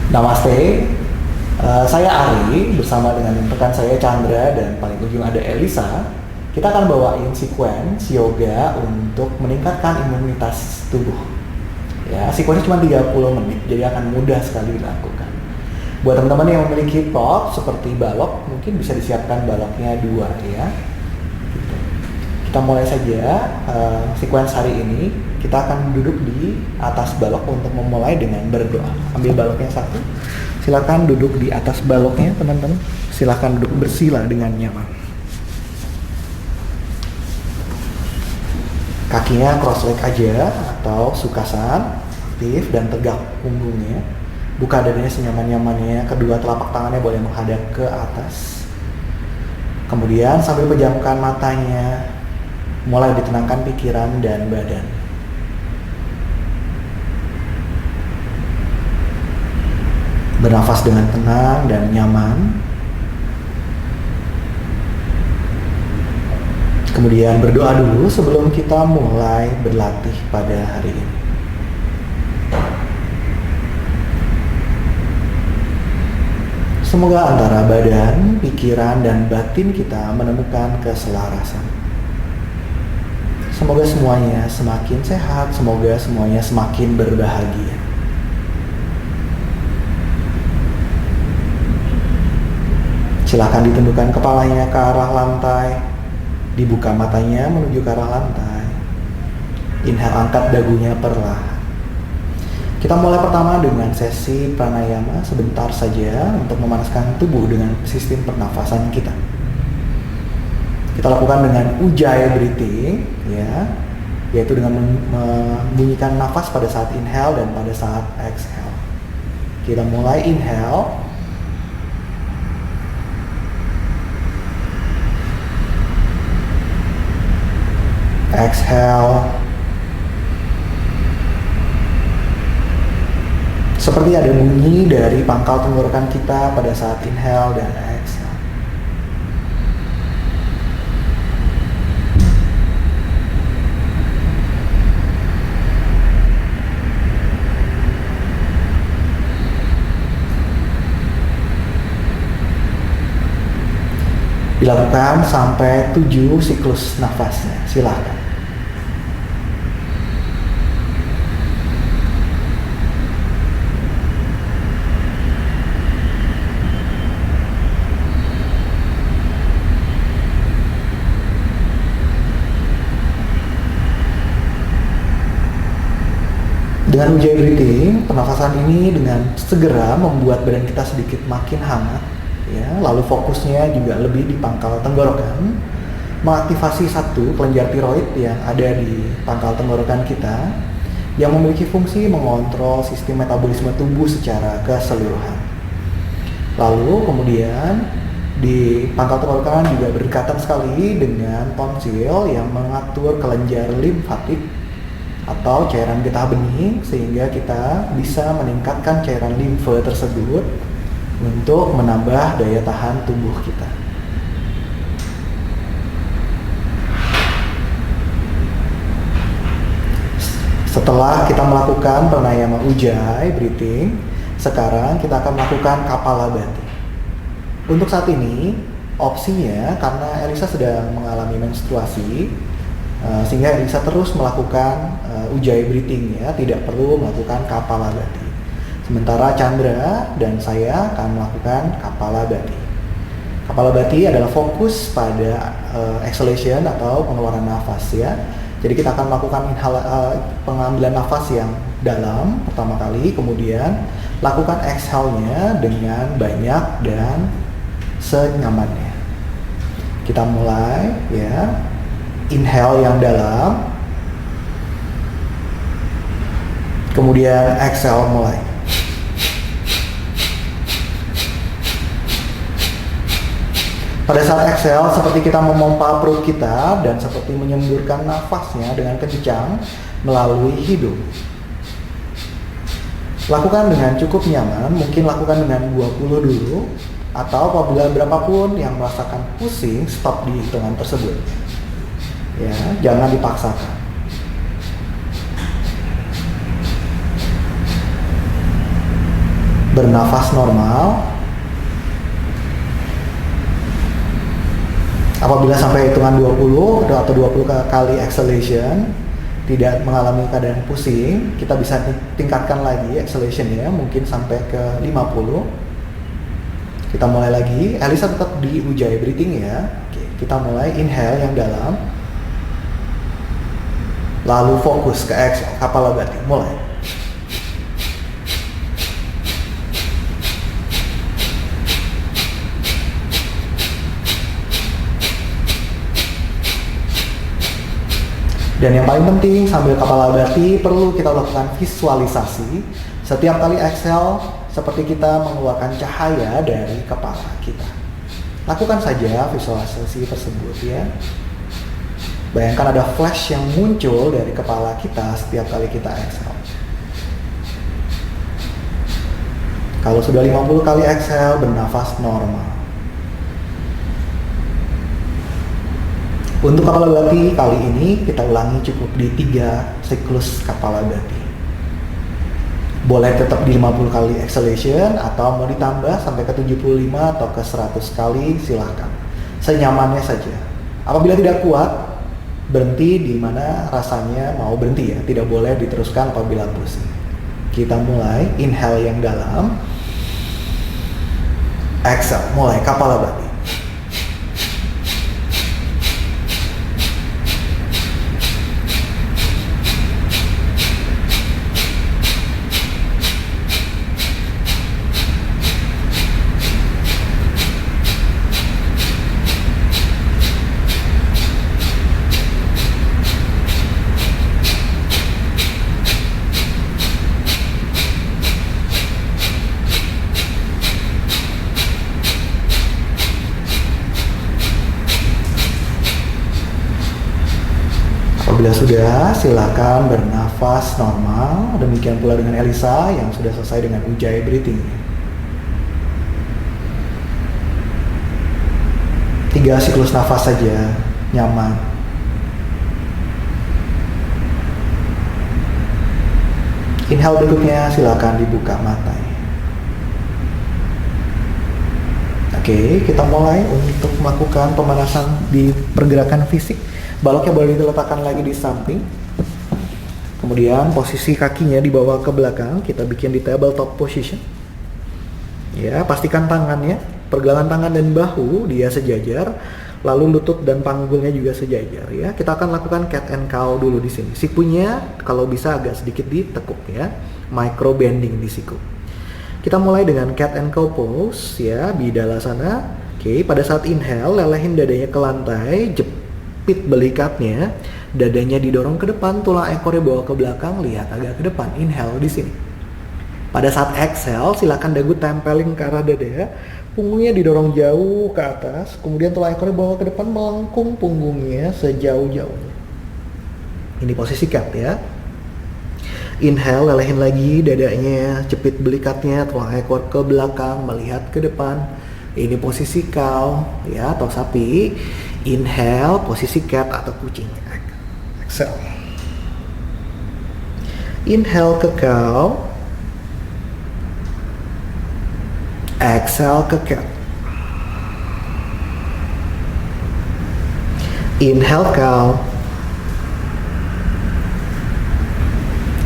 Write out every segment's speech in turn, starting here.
Namaste, saya Ari bersama dengan rekan saya Chandra dan paling ujung ada Elisa. Kita akan bawain sequence yoga untuk meningkatkan imunitas tubuh. Ya, sequence cuma 30 menit, jadi akan mudah sekali dilakukan. Buat teman-teman yang memiliki pot seperti balok, mungkin bisa disiapkan baloknya 2 ya. Gitu. Kita mulai saja sequence hari ini. Kita akan duduk di atas balok untuk memulai dengan berdoa. Ambil baloknya satu. Silakan duduk di atas baloknya, teman-teman. Silakan duduk bersila dengan nyaman. Kakinya cross leg aja atau sukasan, aktif dan tegak punggungnya. Buka dadanya senyaman-nyamannya. Kedua telapak tangannya boleh menghadap ke atas. Kemudian sambil pejamkan matanya, mulai ditenangkan pikiran dan badan. Bernafas dengan tenang dan nyaman. Kemudian berdoa dulu sebelum kita mulai berlatih pada hari ini. Semoga antara badan, pikiran, dan batin kita menemukan keselarasan. Semoga semuanya semakin sehat, semoga semuanya semakin berbahagia. Silakan ditundukkan kepalanya ke arah lantai, dibuka matanya menuju ke arah lantai. Inhale, angkat dagunya perlahan. Kita mulai pertama dengan sesi pranayama sebentar saja untuk memanaskan tubuh dengan sistem pernafasan kita. Kita lakukan dengan ujjayi breathing, ya, yaitu dengan membunyikan nafas pada saat inhale dan pada saat exhale. Kita mulai inhale. Exhale. Seperti ada bunyi dari pangkal tenggorokan kita pada saat inhale dan exhale. Dilakukan sampai 7 siklus nafasnya. Silakan. Dengan ujjayi breathing, pernafasan ini dengan segera membuat badan kita sedikit makin hangat, ya. Lalu fokusnya juga lebih di pangkal tenggorokan, mengaktifasi satu kelenjar tiroid yang ada di pangkal tenggorokan kita, yang memiliki fungsi mengontrol sistem metabolisme tubuh secara keseluruhan. Lalu kemudian di pangkal tenggorokan juga berdekatan sekali dengan tonsil yang mengatur kelenjar limfatik atau cairan getah bening, sehingga kita bisa meningkatkan cairan limfe tersebut untuk menambah daya tahan tubuh kita. Setelah kita melakukan pranayama ujjayi breathing, sekarang kita akan melakukan kapalabhati. Untuk saat ini, opsinya karena Elisa sedang mengalami menstruasi, sehingga Elisa terus melakukan ujjayi breathing, ya, tidak perlu melakukan kapalabhati. Sementara Chandra dan saya akan melakukan kapalabhati. Kapalabhati adalah fokus pada exhalation atau pengeluaran nafas, ya. Jadi kita akan melakukan pengambilan nafas yang dalam pertama kali, kemudian lakukan exhale-nya dengan banyak dan senyamannya. Kita mulai, ya. Inhale yang dalam, kemudian exhale mulai. Pada saat exhale, seperti kita memompa perut kita dan seperti menyemburkan nafasnya dengan kencang melalui hidung. Lakukan dengan cukup nyaman, mungkin lakukan dengan 20 dulu, atau apabila berapapun yang merasakan pusing, stop di hitungan tersebut. Ya, jangan dipaksakan. bernafas normal. Apabila sampai hitungan 20 atau 20 kali exhalation tidak mengalami keadaan pusing, kita bisa tingkatkan lagi exhalation-nya mungkin sampai ke 50. Kita mulai lagi. Elisa tetap di Ujjayi breathing ya. Oke, kita mulai inhale yang dalam. Lalu fokus ke exhale, Kapalabhati. Mulai. Dan yang paling penting sambil Kapalabhati perlu kita lakukan visualisasi. Setiap kali exhale seperti kita mengeluarkan cahaya dari kepala kita. Lakukan saja visualisasi tersebut ya. Bayangkan ada flash yang muncul dari kepala kita setiap kali kita exhale. Kalau sudah 50 kali exhale, bernafas normal. Untuk Kapalabhati kali ini kita ulangi cukup di 3 siklus Kapalabhati. Boleh tetap di 50 kali exhalation atau mau ditambah sampai ke 75 atau ke 100 kali silahkan. Senyamannya saja. Apabila tidak kuat, berhenti di mana rasanya mau berhenti ya. Tidak boleh diteruskan apabila pusing. Kita mulai inhale yang dalam. Exhale, mulai Kapalabhati. Apabila sudah, silakan bernafas normal. Demikian pula dengan Elisa yang sudah selesai dengan Ujjayi breathing. 3 siklus nafas saja, nyaman. Inhale berikutnya, silakan dibuka matanya. Oke, kita mulai untuk melakukan pemanasan di pergerakan fisik. Baloknya boleh diletakkan lagi di samping. Kemudian posisi kakinya dibawa ke belakang. Kita bikin di tabletop position. Ya, pastikan tangannya, pergelangan tangan dan bahu dia sejajar. Lalu lutut dan panggulnya juga sejajar ya. Kita akan lakukan cat and cow dulu di sini. Sikunya kalau bisa agak sedikit ditekuk ya. Micro bending di siku. Kita mulai dengan cat and cow pose ya, Bidalasana. Oke, pada saat inhale lelehin dadanya ke lantai, jepit belikatnya, dadanya didorong ke depan, tulang ekornya bawa ke belakang, lihat agak ke depan. Inhale di sini. Pada saat exhale, silakan dagu tempelin ke arah dada, punggungnya didorong jauh ke atas, kemudian tulang ekornya bawa ke depan, melengkung punggungnya sejauh-jauhnya. Ini posisi cat ya. Inhale, lelehin lagi dadanya, jepit belikatnya, tulang ekor ke belakang, melihat ke depan. Ini posisi cow ya, atau sapi. Inhale, posisi cat atau kucing. Exhale. Inhale ke cow. Exhale ke cat. Inhale cow.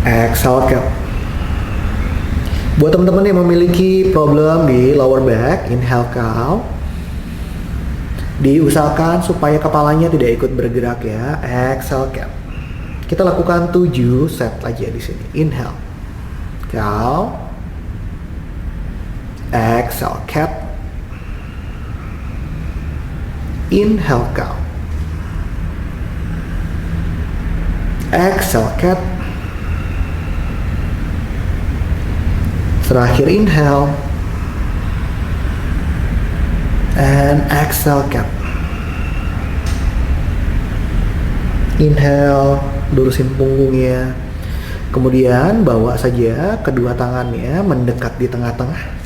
Exhale cat. Buat teman-teman yang memiliki problem di lower back, inhale cow. Diusahakan supaya kepalanya tidak ikut bergerak ya. Exhale cat. Kita lakukan 7 set aja di sini. Inhale cow. Exhale cat. Inhale cow. Exhale cat. Terakhir inhale and exhale cat. Inhale, lurusin punggungnya. Kemudian bawa saja kedua tangannya mendekat di tengah-tengah.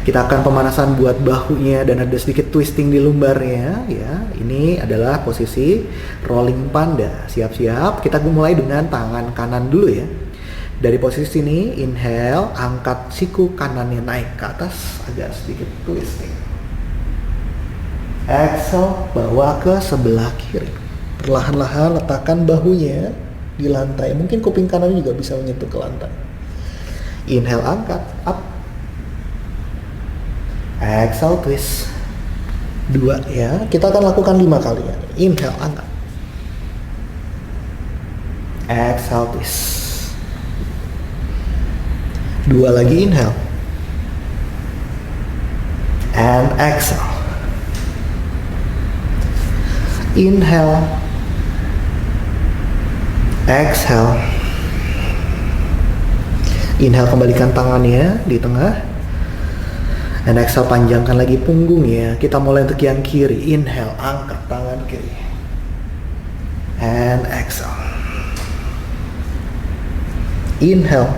Kita akan pemanasan buat bahunya dan ada sedikit twisting di lumbarnya ya. Ini adalah posisi rolling panda. Siap-siap. Kita mulai dengan tangan kanan dulu ya. Dari posisi ini, inhale, angkat siku kanannya naik ke atas, agak sedikit twisting. Exhale, bawa ke sebelah kiri. Perlahan-lahan letakkan bahunya di lantai. Mungkin kuping kanan juga bisa menyentuh ke lantai. Inhale, angkat, up. Exhale, twist. 2 ya. Kita akan lakukan 5 kali ya. Inhale, angkat. Exhale, twist. 2 lagi, inhale. And exhale. Inhale. Exhale. Inhale, kembalikan tangannya di tengah. And exhale, panjangkan lagi punggungnya. Kita mulai untuk yang kiri. Inhale, angkat tangan kiri. And exhale. Inhale.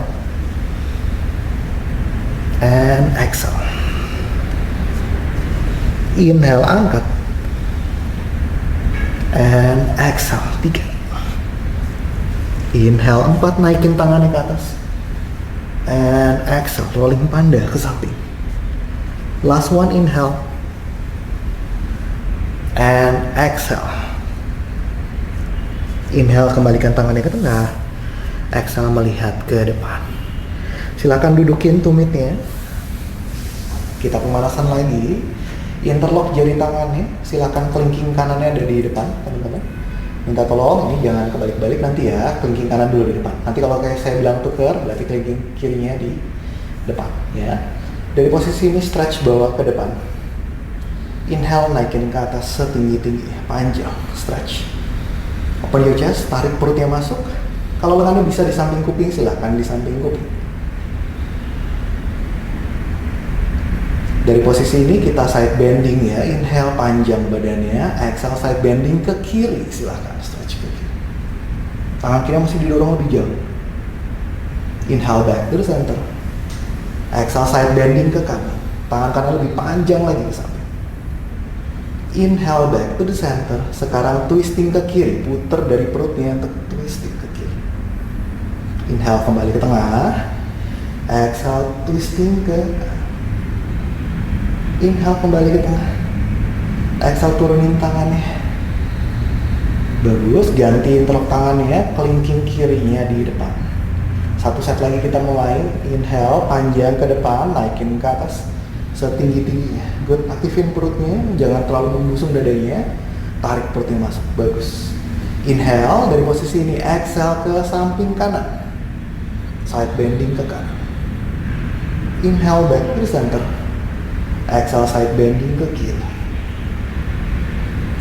And exhale. Inhale, angkat. And exhale, 3. Inhale, 4, naikin tangannya ke atas. And exhale, rolling panda ke samping. Last one, inhale. And exhale. Inhale, kembalikan tangannya ke tengah. Exhale, melihat ke depan. Silakan dudukin tumitnya. Kita pemanasan lagi. Interlock jari tangannya. Silakan kelingking kanannya ada di depan, teman-teman. Minta tolong, ini jangan kebalik-balik nanti ya. Kelingking kanan dulu di depan. Nanti kalau kayak saya bilang tuker, berarti kelingking kirinya di depan, ya. Dari posisi ini stretch bawah ke depan. Inhale, naikin ke atas setinggi-tinggi, panjang, stretch. Open your chest, tarik perutnya masuk. Kalau lengannya bisa di samping kuping, silakan di samping kuping. Dari posisi ini kita side bending ya. Inhale, panjang badannya. Exhale, side bending ke kiri, silakan stretch ke kiri. Tangan kiri masih didorong lebih jauh. Inhale, back to the center. Exhale, side bending ke kanan. Tangan kanan lebih panjang lagi ke samping. Inhale, back to the center. Sekarang twisting ke kiri. Puter dari perutnya untuk twisting ke kiri. Inhale, kembali ke tengah. Exhale, twisting ke kanan. Inhale, kembali ke tengah. Exhale, turunin tangannya. Bagus, ganti interlock tangannya. Kelingking kirinya di depan. 1 set lagi kita mulai. Inhale, panjang ke depan, naikin ke atas setinggi-tingginya. Good, aktifin perutnya, jangan terlalu membusung dadanya. Tarik perutnya masuk, bagus. Inhale, dari posisi ini. Exhale ke samping kanan. Side bending ke kanan. Inhale, back to the center. Exhale, side bending ke kiri.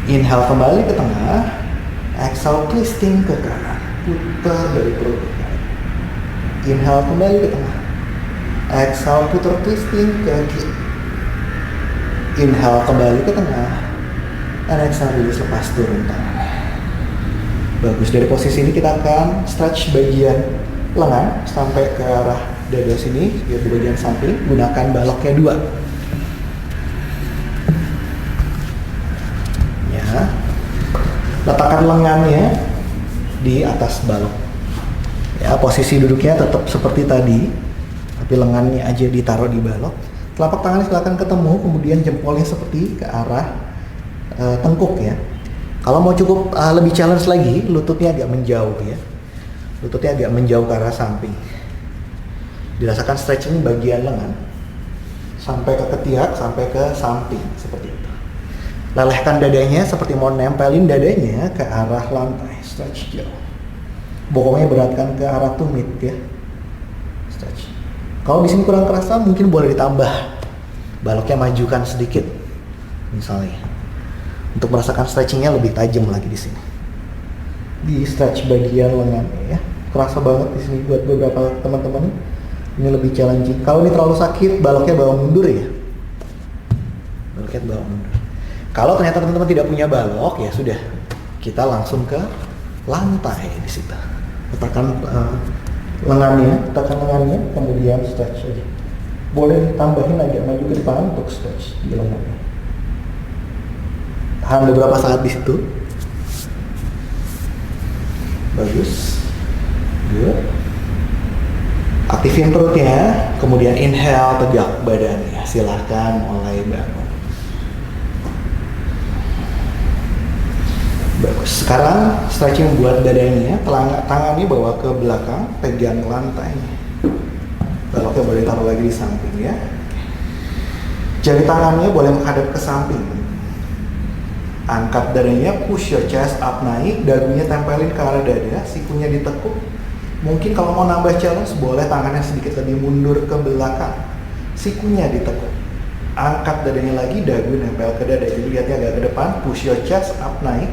Inhale, kembali ke tengah. Exhale, twisting ke kanan. Putar dari perut. Inhale, kembali ke tengah. Exhale, putar twisting ke kiri. Inhale, kembali ke tengah. And exhale, release, lepas turun tangannya. Bagus, dari posisi ini kita akan stretch bagian lengan sampai ke arah dada sini, biar di bagian samping. Gunakan baloknya 2. Letakkan lengannya di atas balok. Ya, posisi duduknya tetap seperti tadi, tapi lengannya aja ditaruh di balok. Telapak tangannya silakan ketemu, kemudian jempolnya seperti ke arah tengkuk ya. Kalau mau cukup lebih challenge lagi, lututnya agak menjauh ya. Lututnya agak menjauh ke arah samping. Dirasakan stretching bagian lengan sampai ke ketiak, sampai ke samping seperti itu. Lelehkan dadanya seperti mau nempelin dadanya ke arah lantai. Stretch jauh. Bokongnya beratkan ke arah tumit ya. Stretch. Kalau di sini kurang kerasa, mungkin boleh ditambah. Baloknya majukan sedikit, misalnya, untuk merasakan stretchingnya lebih tajam lagi di sini. Di stretch bagian lengannya ya. Kerasa banget di sini buat beberapa teman-teman. Ini lebih challenging. Kalau ini terlalu sakit, baloknya bawa mundur ya. Baloknya bawa mundur. Kalau ternyata teman-teman tidak punya balok, ya sudah, kita langsung ke lantai di situ. Letakkan lengannya, kemudian stretch aja. Boleh tambahin agak maju ke depan untuk stretch di lengannya. Tahan beberapa saat di situ. Bagus. Good. Aktifin perutnya, kemudian inhale, tegak badannya. Silahkan mulai bangun. Bagus. Sekarang stretching buat dadanya, tangannya bawa ke belakang, pegang lantainya. Baloknya boleh taruh lagi di samping ya. Jari tangannya boleh menghadap ke samping. Angkat dadanya, push your chest up naik, dagunya tempelin ke arah dada, sikunya ditekuk. Mungkin kalau mau nambah challenge, boleh tangannya sedikit lebih mundur ke belakang, sikunya ditekuk. Angkat dadanya lagi, dagu nempel ke dada, jadi lihatnya agak ke depan, push your chest up naik.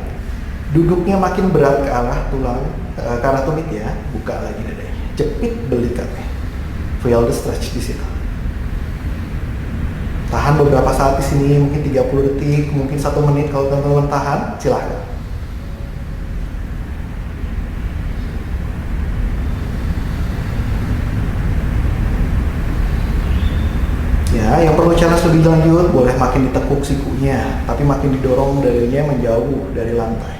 Duduknya makin berat ke arah tulang, ke arah tumit ya. Buka lagi dadanya. Jepit belikatnya. Feel the stretch di situ. Tahan beberapa saat di sini, mungkin 30 detik, mungkin 1 menit kalau teman-teman tahan, silahkan. Ya, yang perlu challenge lebih lanjut, boleh makin ditekuk sikunya, tapi makin didorong dadanya menjauh dari lantai.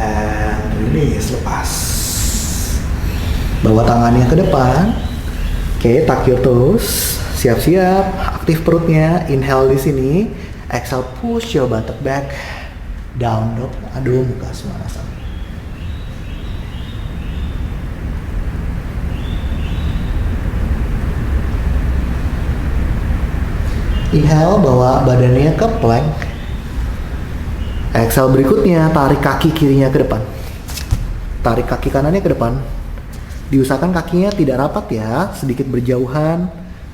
And release, lepas. Bawa tangannya ke depan. Oke, tuck your toes. Siap-siap, aktif perutnya. Inhale di sini. Exhale, push your buttock back. Down dog. Aduh, muka Svanasana. Inhale, bawa badannya ke plank. Exhale berikutnya, tarik kaki kirinya ke depan. Tarik kaki kanannya ke depan. Diusahakan kakinya tidak rapat ya, sedikit berjauhan.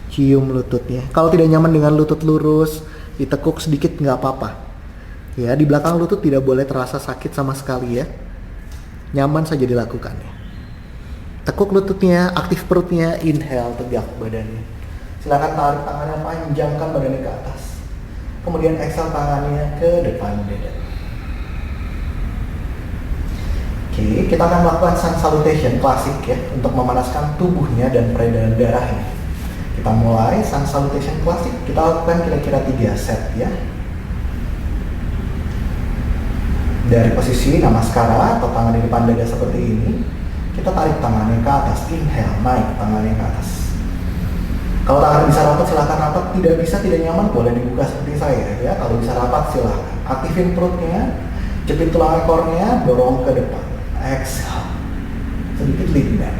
Cium lututnya. Kalau tidak nyaman dengan lutut lurus, ditekuk sedikit nggak apa-apa. Ya, di belakang lutut tidak boleh terasa sakit sama sekali ya. Nyaman saja dilakukan ya. Tekuk lututnya, aktif perutnya, inhale, tegak badannya. Silakan tarik tangannya, panjangkan badannya ke atas. Kemudian exhale tangannya ke depan dada. Oke, kita akan melakukan sun salutation klasik ya, untuk memanaskan tubuhnya dan peredaran darahnya. Kita mulai sun salutation klasik, kita lakukan kira-kira 3 set ya. Dari posisi namaskara atau tangan di depan dada seperti ini, kita tarik tangannya ke atas, inhale, naik tangannya ke atas. Kalau tangan bisa rapat, silahkan rapat. Tidak bisa, tidak nyaman, boleh dibuka seperti saya ya. Kalau bisa rapat, silahkan. Aktifin perutnya, jepit tulang ekornya, dorong ke depan. Exhale, sedikit lean back.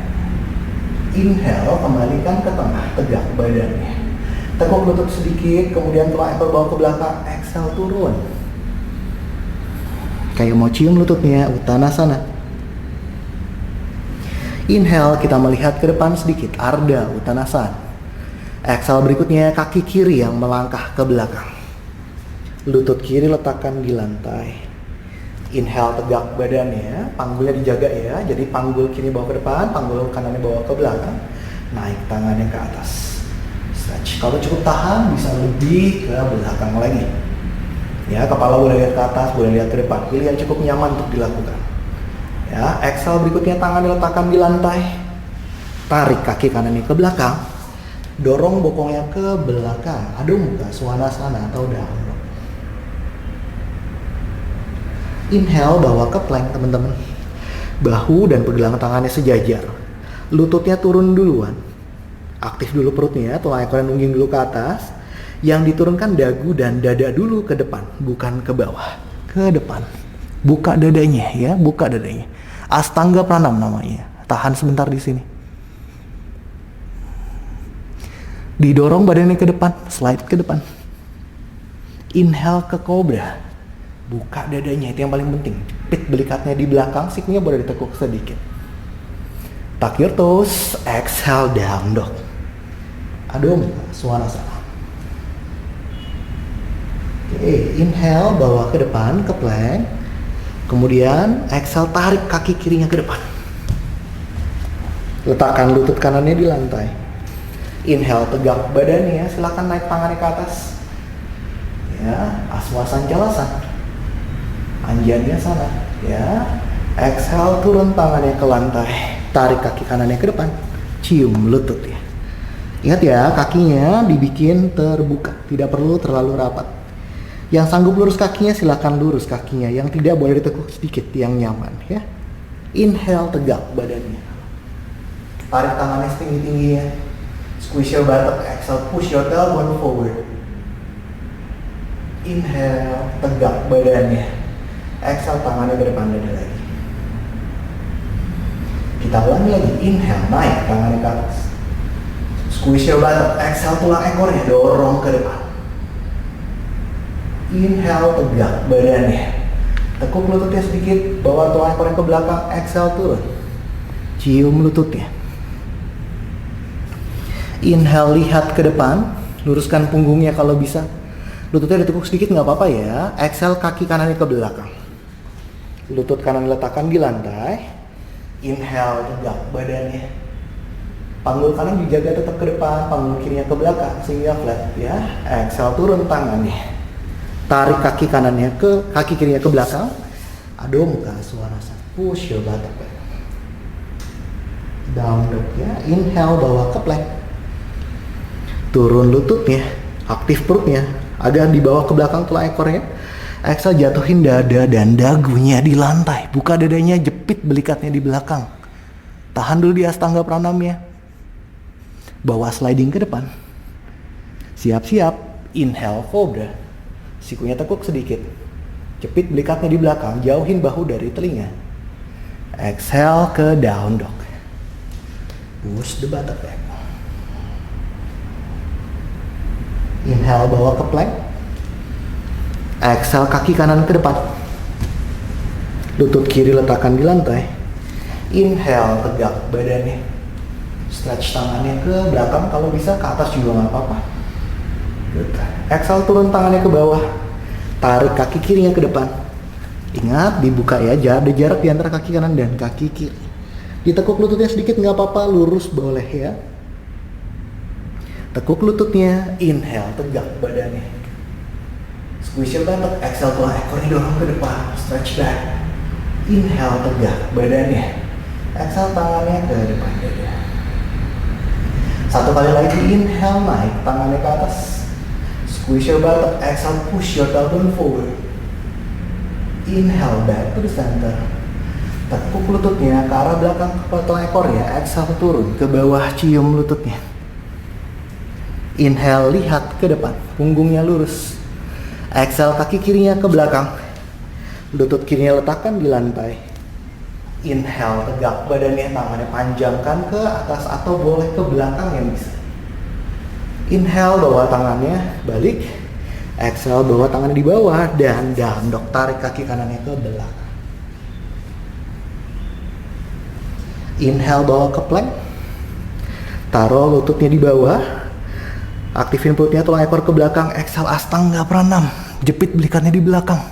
Inhale, kembalikan ke tengah, tegak badannya. Tekuk lutut sedikit, kemudian tulang ekor bawa ke belakang. Exhale, turun. Kayak mau cium lututnya, Uttanasana. Inhale, kita melihat ke depan sedikit, Ardha Uttanasana. Exhale berikutnya, kaki kiri yang melangkah ke belakang. Lutut kiri letakkan di lantai. Inhale, tegak badannya, panggulnya dijaga ya. Jadi panggul kiri bawa ke depan, panggul kanannya bawa ke belakang. Naik tangannya ke atas. Stretch. Kalau cukup tahan, bisa lebih ke belakang lagi. Ya, kepala boleh lihat ke atas, boleh lihat ke depan. Pilih yang cukup nyaman untuk dilakukan. Ya, exhale berikutnya tangan diletakkan di lantai. Tarik kaki kanannya ke belakang. Dorong bokongnya ke belakang. Adho Mukha Svanasana atau down dog. Inhale, bawa ke plank teman-teman. Bahu dan pergelangan tangannya sejajar. Lututnya turun duluan. Aktif dulu perutnya, tulang ekor dan ungging dulu ke atas. Yang diturunkan dagu dan dada dulu ke depan, bukan ke bawah. Ke depan. Buka dadanya ya, buka dadanya. Astanga Pranam namanya. Tahan sebentar di sini. Didorong badannya ke depan, slide ke depan. Inhale ke cobra. Buka dadanya, itu yang paling penting. Jepit belikatnya di belakang, sikunya boleh ditekuk sedikit. Tuck your toes, exhale down dog. Adho Mukha Svanasana. Oke, inhale bawa ke depan ke plank. Kemudian exhale tarik kaki kirinya ke depan. Letakkan lutut kanannya di lantai. Inhale tegak badannya, silakan naik tangannya ke atas. Ya, Aswasancalasana. Anjannya sana, ya. Exhale, turun tangannya ke lantai. Tarik kaki kanannya ke depan. Cium lutut ya. Ingat ya, kakinya dibikin terbuka. Tidak perlu terlalu rapat. Yang sanggup lurus kakinya, silakan lurus kakinya. Yang tidak boleh ditekuk sedikit, yang nyaman ya. Inhale, tegak badannya. Tarik tangannya setinggi-tingginya. Squeeze your buttock, exhale, push your tailbone forward. Inhale, tegak badannya. Exhale, tangannya ke depan dada lagi. Kita ulangi lagi, inhale, naik tangannya ke atas. Squeeze your buttock, exhale, tulang ekornya dorong ke depan. Inhale, tegak badannya. Tekuk lututnya sedikit, bawa tulang ekornya ke belakang, exhale, turun. Cium lututnya. Inhale, lihat ke depan, luruskan punggungnya kalau bisa. Lututnya ditekuk sedikit nggak apa-apa ya. Exhale, kaki kanannya ke belakang. Lutut kanan letakkan di lantai. Inhale, tegak badannya. Panggul kanan dijaga tetap ke depan, panggul kirinya ke belakang sehingga flat ya. Exhale, turun tangannya. Tarik kaki kanannya ke kaki kirinya ke belakang. Adho Mukha Svanasana. Push your buttock back. Down dog ya. Inhale, bawa ke plank. Turun lututnya, aktif perutnya, agak dibawa ke belakang tulang ekornya. Exhale, jatuhin dada dan dagunya di lantai. Buka dadanya, jepit belikatnya di belakang. Tahan dulu di Astanga Pranamnya. Bawa sliding ke depan. Siap-siap, inhale cobra. Sikunya tekuk sedikit. Jepit belikatnya di belakang, jauhin bahu dari telinga. Exhale ke down dog. Push the buttock back. Inhale, bawa ke plank. Exhale, kaki kanan ke depan. Lutut kiri letakkan di lantai. Inhale, tegak badannya. Stretch tangannya ke belakang, kalau bisa ke atas juga nggak apa-apa. Good. Exhale, turun tangannya ke bawah. Tarik kaki kirinya ke depan. Ingat, dibuka ya, ada jarak di antara kaki kanan dan kaki kiri. Ditekuk lututnya sedikit nggak apa-apa, lurus boleh ya. Tekuk lututnya, inhale, tegak badannya. Squeeze your buttock, exhale, tulang ekornya dorong ke depan, stretch back. Inhale, tegak badannya. Exhale, tangannya ke depan dada. Satu kali lagi, inhale, naik tangannya ke atas. Squeeze your buttock, exhale, push your tailbone forward. Inhale, back to the center. Tekuk lututnya ke arah belakang kepala tulang ekor ya. Exhale, turun ke bawah, cium lututnya. Inhale, lihat ke depan, punggungnya lurus. Exhale, kaki kirinya ke belakang. Lutut kirinya letakkan di lantai. Inhale, tegak badannya, tangannya panjangkan ke atas atau boleh ke belakang yang bisa. Inhale, bawa tangannya balik. Exhale, bawa tangannya di bawah dan down dog, tarik kaki kanannya ke belakang. Inhale, bawa ke plank. Taruh lututnya di bawah. Aktifin perutnya, tulang ekor ke belakang. Exhale, Astanga Pranam. Jepit belikatnya di belakang.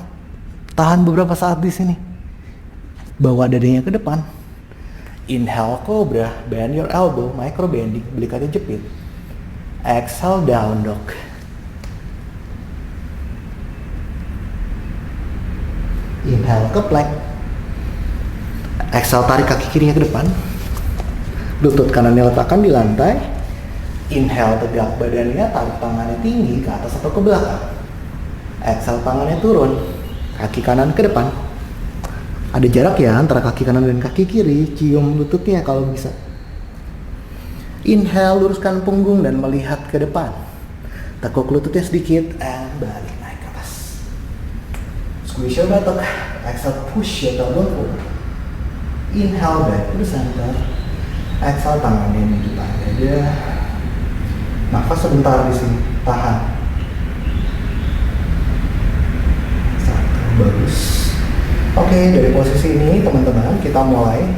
Tahan beberapa saat di sini. Bawa dadanya ke depan. Inhale, cobra. Bend your elbow, micro bending. Belikatnya jepit. Exhale, down dog. Inhale ke plank. Exhale, tarik kaki kirinya ke depan. Lutut kanannya letakkan di lantai. Inhale, tegak badannya, tarik tangannya tinggi ke atas atau ke belakang. Exhale, tangannya turun, kaki kanan ke depan. Ada jarak ya antara kaki kanan dan kaki kiri, cium lututnya kalau bisa. Inhale, luruskan punggung dan melihat ke depan. Tekuk lututnya sedikit, and balik naik ke atas. Squeeze your buttock, exhale, push your tailbone forward. Inhale, back to the center. Exhale, tangannya di depan dada. Nafas sebentar di sini, tahan. Satu, bagus. Oke, dari posisi ini teman-teman kita mulai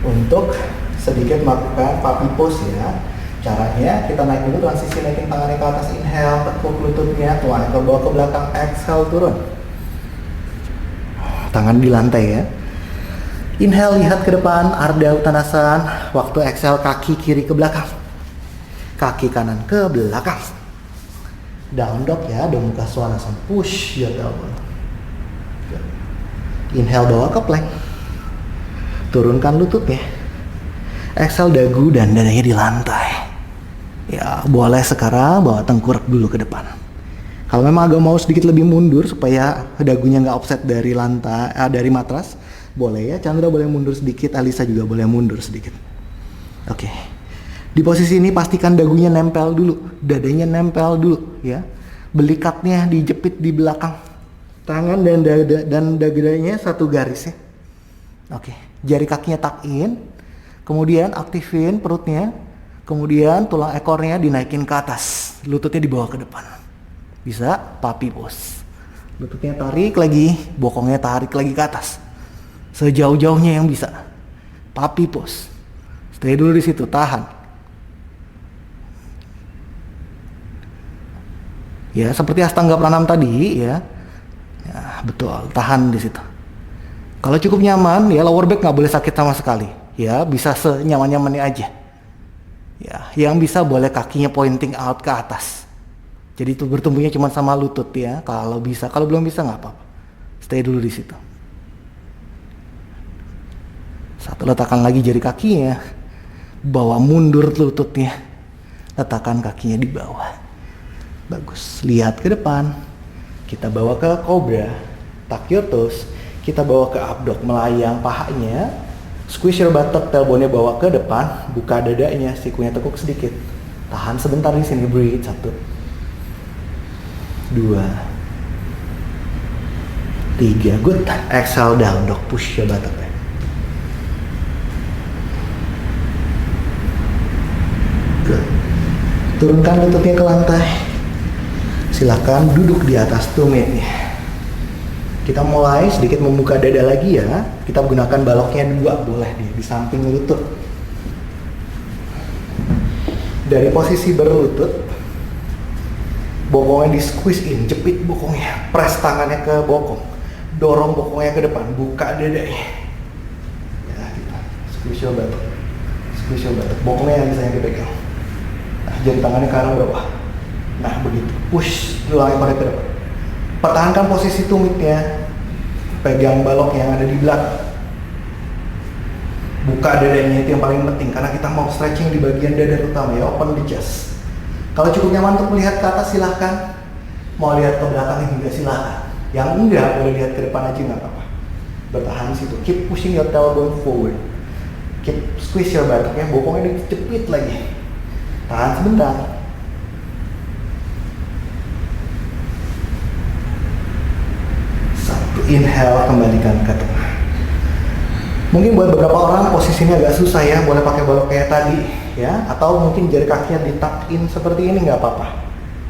untuk sedikit melakukan puppy pose ya. Caranya kita naik dulu, transisi naikin tangannya ke atas, inhale, tekuk lututnya, tulang ekor bawa ke belakang, exhale, turun. Tangan di lantai ya. Inhale, lihat ke depan, Ardha Uttanasana. Waktu exhale, kaki kiri ke belakang. Kaki kanan ke belakang. Down dog ya, Adho Mukha Svanasana. Push your tailbone. Inhale, bawa ke plank. Turunkan lututnya. Exhale, dagu dan dadanya di lantai. Ya, boleh sekarang bawa tengkurap dulu ke depan. Kalau memang agak mau sedikit lebih mundur supaya dagunya nggak offset dari lantai, dari matras, boleh ya. Chandra boleh mundur sedikit, Alisa juga boleh mundur sedikit. Oke. Di posisi ini pastikan dagunya nempel dulu, dadanya nempel dulu ya. Belikatnya dijepit di belakang tangan dan dadanya satu garis ya. Oke, jari kakinya tuck in, kemudian aktifin perutnya, kemudian tulang ekornya dinaikin ke atas, lututnya dibawa ke depan. Bisa puppy pose. Lututnya tarik lagi, bokongnya tarik lagi ke atas. Sejauh-jauhnya yang bisa. Puppy pose. Stay dulu di situ, tahan. Ya, seperti Astanga Pranam tadi ya. Ya, betul, tahan di situ. Kalau cukup nyaman, ya lower back nggak boleh sakit sama sekali. Ya, bisa senyaman-nyamannya aja. Ya, yang bisa boleh kakinya pointing out ke atas. Jadi itu bertumbuhnya cuma sama lutut ya, kalau bisa. Kalau belum bisa nggak apa-apa. Stay dulu di situ. Satu, letakkan lagi jari kakinya. Bawa mundur lututnya. Letakkan kakinya di bawah. Bagus, lihat ke depan. Kita bawa ke cobra, tuck your toes. Kita bawa ke abdog, melayang pahanya. Squish your buttock, tailbone-nya bawa ke depan. Buka dadanya, sikunya tekuk sedikit. Tahan sebentar di sini, breathe. 1, 2, 3, good. Exhale down dog, push your buttock. Good. Turunkan lututnya ke lantai. Silakan duduk di atas tumitnya. Kita mulai sedikit membuka dada lagi ya. Kita gunakan baloknya 2, boleh di samping lutut. Dari posisi berlutut, bokongnya di squeeze in, jepit bokongnya, press tangannya ke bokong, dorong bokongnya ke depan, buka dadanya. Ya, kita squeeze your buttock, bokongnya yang bisa yang dipegang. Nah, jari tangannya ke arah bawah. Nah, begitu. Push tulang ekornya ke depan. Pertahankan posisi tumitnya. Pegang balok yang ada di belakang. Buka dadanya, itu yang paling penting karena kita mau stretching di bagian dada utama ya, open the chest. Kalau cukup nyaman untuk melihat ke atas silahkan. Mau lihat ke belakang juga silahkan. Yang enggak boleh lihat ke depan aja nggak apa-apa. Bertahan di situ. Keep pushing your tailbone forward. Keep squeeze your buttock ya, bokongnya dijepit lagi. Tahan sebentar. Inhale, kembalikan ke tengah. Mungkin buat beberapa orang posisinya agak susah ya, boleh pakai balok kayak tadi ya, atau mungkin jari kakinya di-tuck in seperti ini nggak apa-apa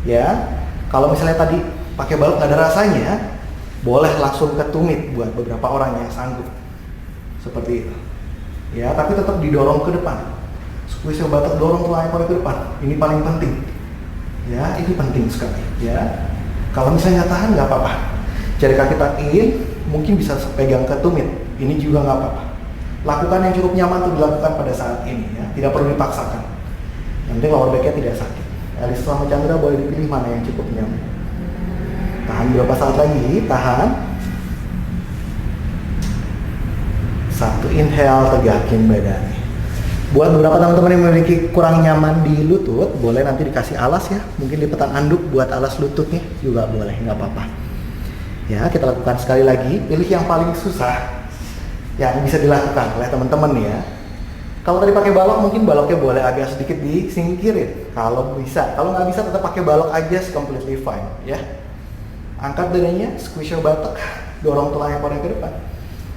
ya. Kalau misalnya tadi pakai balok nggak ada rasanya, boleh langsung ke tumit buat beberapa orang yang sanggup seperti itu ya, tapi tetap didorong ke depan. Squeeze your buttock, dorong tulang ekor ke depan, ini paling penting ya, ini penting sekali ya. Kalau misalnya nggak tahan nggak apa-apa, jari kaki tuck in, mungkin bisa pegang ke tumit. Ini juga nggak apa-apa. Lakukan yang cukup nyaman untuk dilakukan pada saat ini ya. Tidak perlu dipaksakan. Yang penting lower back-nya tidak sakit. Elisa sama Chandra boleh dipilih mana yang cukup nyaman. Tahan beberapa saat lagi. Tahan. 1, inhale, tegakin badannya. Buat beberapa teman-teman yang memiliki kurang nyaman di lutut, boleh nanti dikasih alas ya. Mungkin lipetan anduk buat alas lututnya juga boleh, nggak apa-apa. Ya, kita lakukan sekali lagi. Pilih yang paling susah yang bisa dilakukan oleh teman-teman ya. Kalau tadi pakai balok, mungkin baloknya boleh agak sedikit disingkirin kalau bisa. Kalau nggak bisa, tetap pakai balok aja, completely fine ya. Angkat dadanya, squeeze your buttock, dorong tulang ekornya ke depan.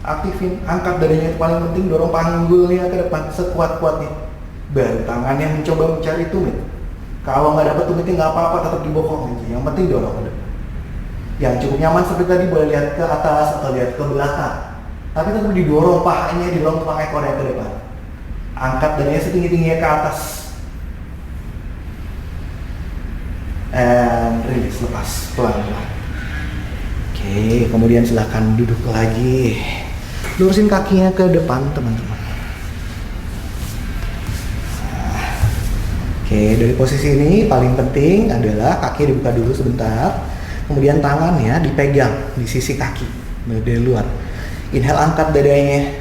Aktifin, angkat dadanya, itu paling penting, dorong panggulnya ke depan sekuat-kuatnya. Baru tangannya mencoba mencari tumit. Kalau nggak dapat tumitnya nggak apa-apa, tetap dibokong aja. Yang penting dorong ke depan. Yang cukup nyaman seperti tadi, boleh lihat ke atas atau lihat ke belakang. Tapi tetap didorong pahanya, didorong tulang ekornya ke depan. Angkat dadanya setinggi-tingginya ke atas. And release, lepas pelan-pelan. Oke, kemudian silahkan duduk lagi. Lurusin kakinya ke depan, teman-teman. Oke, dari posisi ini paling penting adalah kaki dibuka dulu sebentar. Kemudian tangannya dipegang di sisi kaki dari luar. Inhale, angkat dadanya.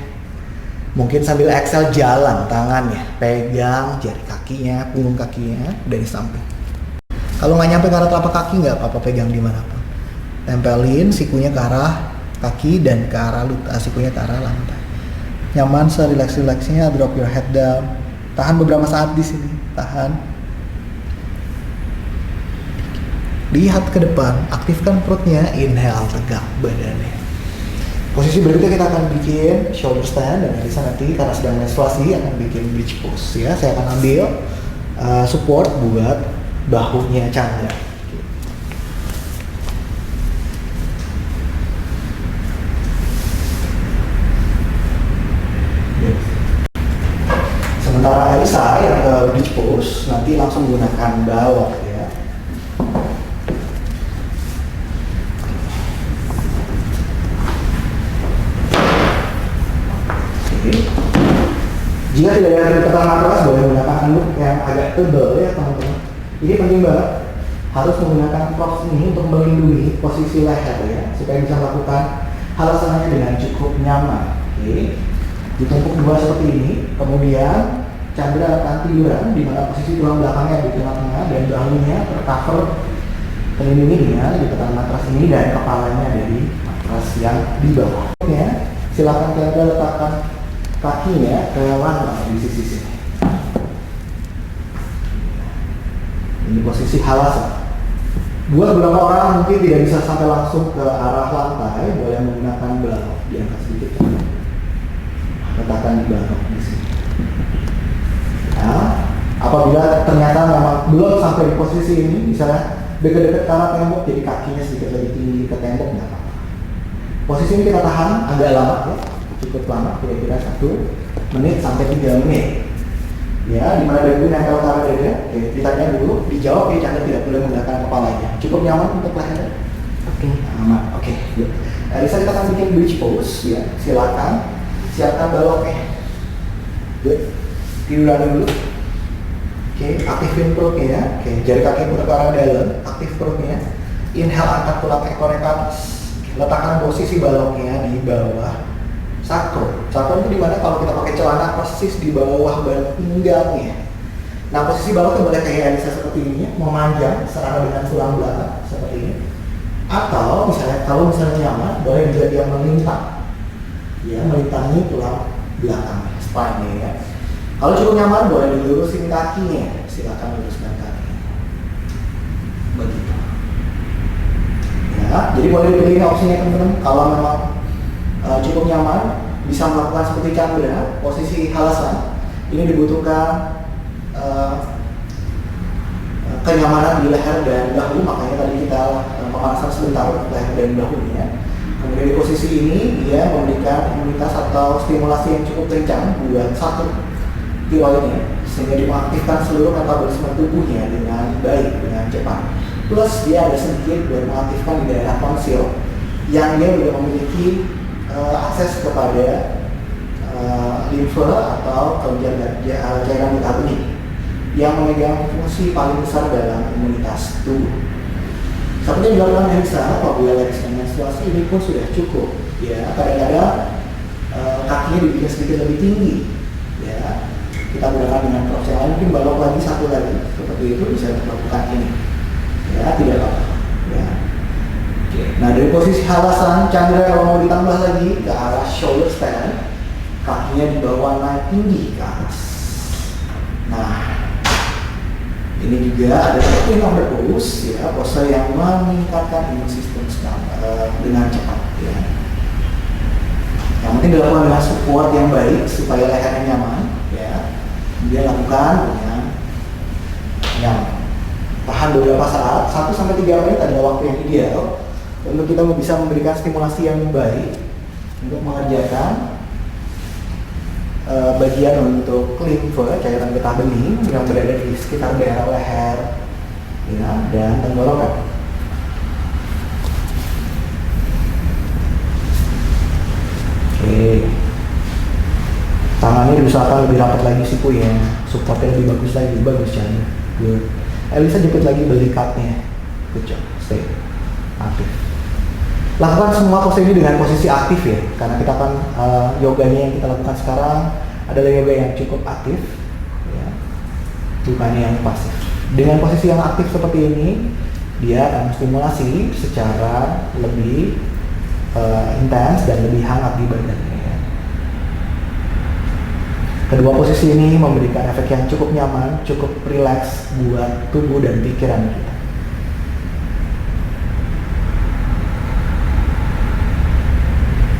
Mungkin sambil exhale jalan tangannya, pegang jari kakinya, punggung kakinya dari samping. Kalau nggak nyampe ke arah telapak kaki nggak apa-apa, pegang dimanapun. Tempelin sikunya ke arah kaki dan ke arah sikunya ke arah lantai. Nyaman, serelax-relaxnya, drop your head down. Tahan beberapa saat di sini, tahan. Lihat ke depan, aktifkan perutnya, inhale, tegak badannya. Posisi berikutnya kita akan bikin shoulder stand, dan Elisa nanti karena sedang menstruasi akan bikin bridge pose ya. Saya akan ambil support buat bahunya Chandra. Sementara Elisa yang ke bridge pose nanti langsung menggunakan balok ya. Jika tidak ada kedekatan matras, boleh menggunakan handuk yang agak tebal ya teman-teman. Ini penting banget, harus menggunakan props ini untuk melindungi posisi leher ya, supaya bisa melakukan halasannya dengan cukup nyaman. Oke, ditumpuk dua seperti ini, kemudian Chandra akan tiduran di mana posisi tulang belakangnya di tengah-tengah dan bahunya tercover terlindungi dengan dekatan matras ini dan kepalanya dari matras yang di bawah. Silakan Chandra letakkan kakinya ke lantai di sisi sini. Ini posisi halasan. Buat beberapa orang mungkin tidak bisa sampai langsung ke arah lantai, boleh menggunakan balok, diangkat sedikit. Letakkan di balok di sini. Nah, apabila ternyata memang belum sampai di posisi ini, misalnya dekat-dekat karena tembok, jadi kakinya sedikit lebih tinggi ke tembok, nggak apa-apa. Posisi ini kita tahan agak lama ya, cukup lama, kira-kira 1 menit sampai 3 menit. Ya, di mana dagu nempel ke arah dada. Oke, ditanya dulu, dijawab ya, Chandra tidak boleh menggunakan kepalanya. Cukup nyaman untuk leher. Oke, aman. Oke, yuk. Elisa kita akan bikin bridge pose ya. Silakan siapkan baloknya. Yuk. Tiduran dulu. Oke, aktifin perutnya ya. Oke, jari kaki putar ke arah dalam, aktif perutnya. Inhale, angkat tulang ekornya ke atas. Letakkan posisi baloknya di bawah sacrum. Sacrum itu dimana kalau kita pakai celana persis di bawah pinggangnya. Nah, posisi baloknya boleh kayak Elisa seperti ini, memanjang serata dengan tulang belakang seperti ini. Atau misalnya kalau misalnya nyaman, boleh juga dia melintang. Ya, melintangi tulang belakang, spine ya. Kalau cukup nyaman, boleh dilurusin kakinya. Silakan luruskan kakinya. Begitu. Ya, jadi boleh dipilih opsinya teman-teman. Kalau memang cukup nyaman, bisa melakukan seperti Chandra, posisi halasan. Ini dibutuhkan kenyamanan di leher dan bahu, makanya tadi kita pemanasan sebentar leher dan bahunya. Kemudian di posisi ini dia memberikan imunitas atau stimulasi yang cukup kencang buat satu tiroidnya, sehingga dia mengaktifkan seluruh metabolisme tubuhnya dengan baik, dengan cepat. Plus dia ada sedikit buat mengaktifkan di daerah tonsil yang dia juga memiliki akses kepada limfe atau kelenjar cairan getah bening yang memegang fungsi paling besar dalam imunitas tubuh. Seperti yang dilakukan Elisa, apabila Elisa menstruasi ini pun sudah cukup. Ya, kadang-kadang kakinya dibikin sedikit lebih tinggi. Ya, kita gunakan dengan props yang lain, mungkin balok lagi satu lagi seperti itu, bisa melakukan ini. Ya, tidak apa-apa. Ya. Oke. Nah, dari posisi halasan Chandra kalau mau ditambah lagi ke arah shoulder stand, kakinya dibawa naik tinggi ke atas. Nah, ini juga ada seperti number pose ya, pose yang meningkatkan imun sistem dengan cepat ya. Yang penting dilakukan dengan support yang baik supaya lehernya nyaman ya. Dia lakukan dengan nyaman. Tahan beberapa saat, 1-3 menit adalah waktu yang ideal untuk kita bisa memberikan stimulasi yang baik untuk mengerjakan bagian untuk limfe, cairan getah bening yang berada di sekitar daerah leher ya, dan tenggorokan. Oke, tangannya diusahakan lebih rapat lagi siku ya, supportnya lebih bagus lagi, bagus Chandra. Good. Elisa jepit lagi belikatnya. Good job, stay aktif. Lakukan semua pose ini dengan posisi aktif ya, karena kita akan yoganya yang kita lakukan sekarang adalah yoga yang cukup aktif ya, bukan yang pasif. Dengan posisi yang aktif seperti ini, dia akan stimulasi secara lebih intens dan lebih hangat di badannya ya. Kedua posisi ini memberikan efek yang cukup nyaman, cukup rileks buat tubuh dan pikiran kita.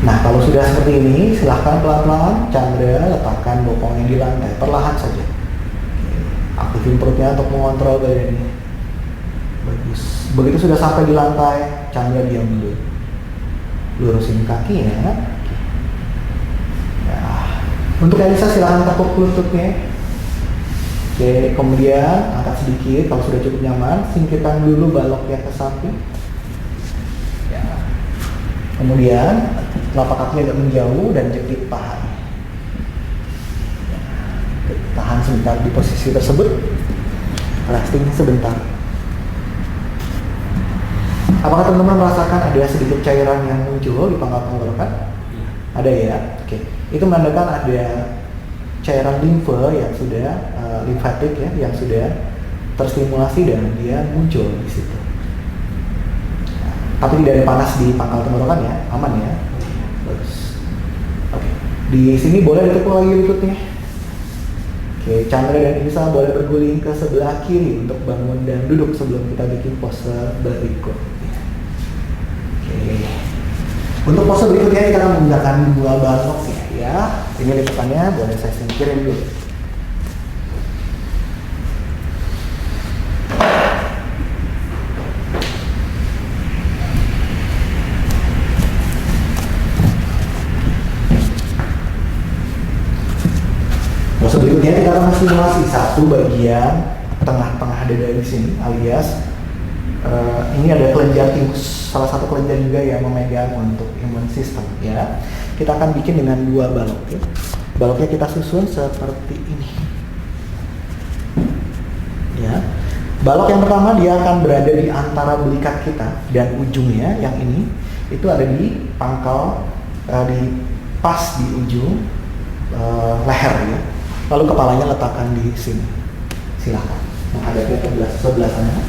Nah, kalau sudah seperti ini, silahkan pelan-pelan Chandra letakkan bokongnya di lantai, perlahan saja. Aktifin perutnya untuk mengontrol badannya. Bagus. Begitu sudah sampai di lantai, Chandra diam dulu. Lurusin kakinya. Nah, untuk Elisa silahkan tekuk lututnya. Oke, kemudian angkat sedikit kalau sudah cukup nyaman, singkirkan dulu baloknya ke samping. Ya. Kemudian telapak kaki agak menjauh dan jepit paha. Tahan sebentar di posisi tersebut. Resting sebentar. Apakah teman-teman merasakan ada sedikit cairan yang muncul di pangkal tenggorokan? Ada ya. Oke. Itu menandakan ada cairan limfe yang sudah limfatik ya, yang sudah terstimulasi dan dia muncul di situ. Tapi tidak ada panas di pangkal tenggorokan ya, aman ya. Bagus. Oke. Di sini boleh ditekuk lagi lututnya. Oke, Chandra dan Elisa boleh berguling ke sebelah kiri untuk bangun dan duduk sebelum kita bikin pose berikut. Oke. Untuk pose berikutnya kita akan menggunakan dua balok ya. Ini lipatan boleh saya singkirin dulu. Pose berikutnya kita akan simulasi satu bagian tengah-tengah dada di sini, alias ini ada kelenjar timus, salah satu kelenjar juga yang memegang untuk imun sistem ya. Kita akan bikin dengan dua balok ya. Baloknya kita susun seperti ini. Ya. Balok yang pertama dia akan berada di antara belikat kita dan ujungnya yang ini itu ada di pangkal di pas di ujung leher ya. Lalu kepalanya letakkan di sini. Silakan menghadapi sebelah sana.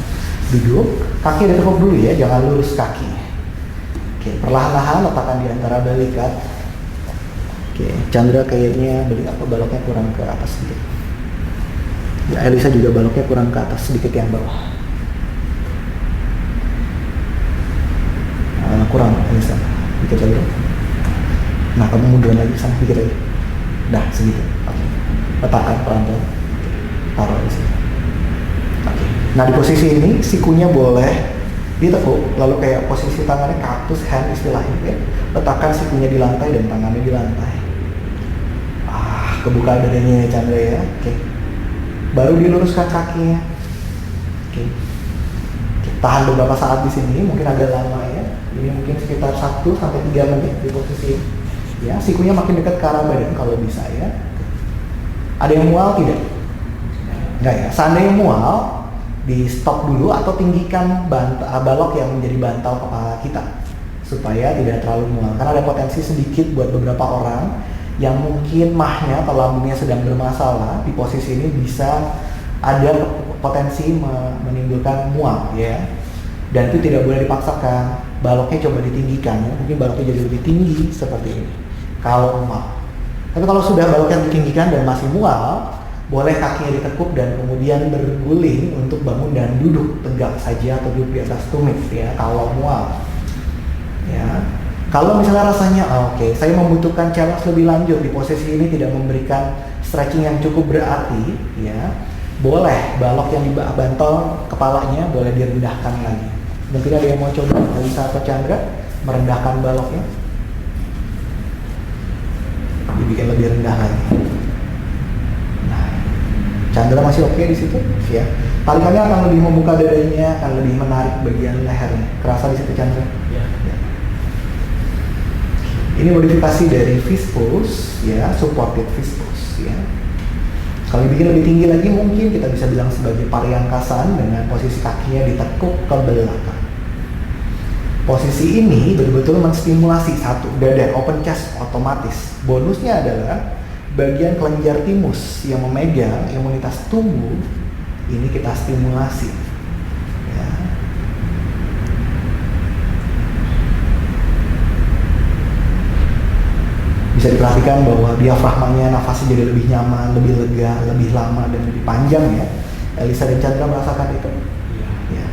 Duduk, kaki ditekuk dulu ya, jangan lurus kaki. Oke, perlahan-lahan letakkan di antara balikat. Oke, Chandra kayaknya baloknya kurang ke atas sedikit. Ya, Elisa juga baloknya kurang ke atas sedikit yang bawah. Kurang Elisa, dikit lagi. Nah, kamu mundurin lagi sana dikit lagi. Dah, segitu. Oke. Letakkan pelan-pelan, taruh di sini. Oke. Nah di posisi ini sikunya boleh ditekuk, lalu kayak posisi tangannya cactus hand istilahnya ya. Letakkan sikunya di lantai dan tangannya di lantai. Kebuka dadanya ya Chandra ya. Oke. Baru diluruskan kakinya. Oke. Tahan beberapa saat di sini, mungkin agak lama ya. Ini mungkin sekitar 1 sampai 3 menit di posisi ini. Ya, sikunya makin dekat ke arah badan kalau bisa ya. Ada yang mual tidak? Enggak ya. Seandainya mual, di stop dulu atau tinggikan balok yang menjadi bantal kepala kita supaya tidak terlalu mual. Karena ada potensi sedikit buat beberapa orang yang mungkin mahnya atau lambungnya sedang bermasalah, di posisi ini bisa ada potensi menimbulkan mual ya. Dan itu tidak boleh dipaksakan. Baloknya coba ditinggikan ya. Mungkin baloknya jadi lebih tinggi seperti ini kalau mual. Tapi kalau sudah baloknya ditinggikan dan masih mual, boleh kakinya ditekuk dan kemudian berguling untuk bangun dan duduk tegak saja atau duduk di atas tumit ya kalau mual. Ya. Kalau misalnya rasanya oke, saya membutuhkan challenge lebih lanjut di posisi ini tidak memberikan stretching yang cukup berarti ya. Boleh balok yang dibantal kepalanya boleh direndahkan lagi. Mungkin ada yang mau coba Elisa atau Chandra merendahkan baloknya. Dibikin lebih rendah lagi. Nah, Chandra masih oke di situ, ya. Tarikannya akan lebih membuka dadanya, akan lebih menarik bagian lehernya. Kerasa di situ Chandra? Ya. Ini modifikasi dari fist pose, ya, supported fist pose, ya. Kalau dibikin lebih tinggi lagi, mungkin kita bisa bilang sebagai pariyangkasan dengan posisi kakinya ditekuk ke belakang. Posisi ini betul-betul menstimulasi satu, dada open chest otomatis. Bonusnya adalah bagian kelenjar timus yang memegang imunitas tubuh ini kita stimulasi. Ya. Bisa diperhatikan bahwa diafragmanya nafasnya jadi lebih nyaman, lebih lega, lebih lama, dan lebih panjang ya. Elisa dan Chandra merasakan itu? Iya. Ya.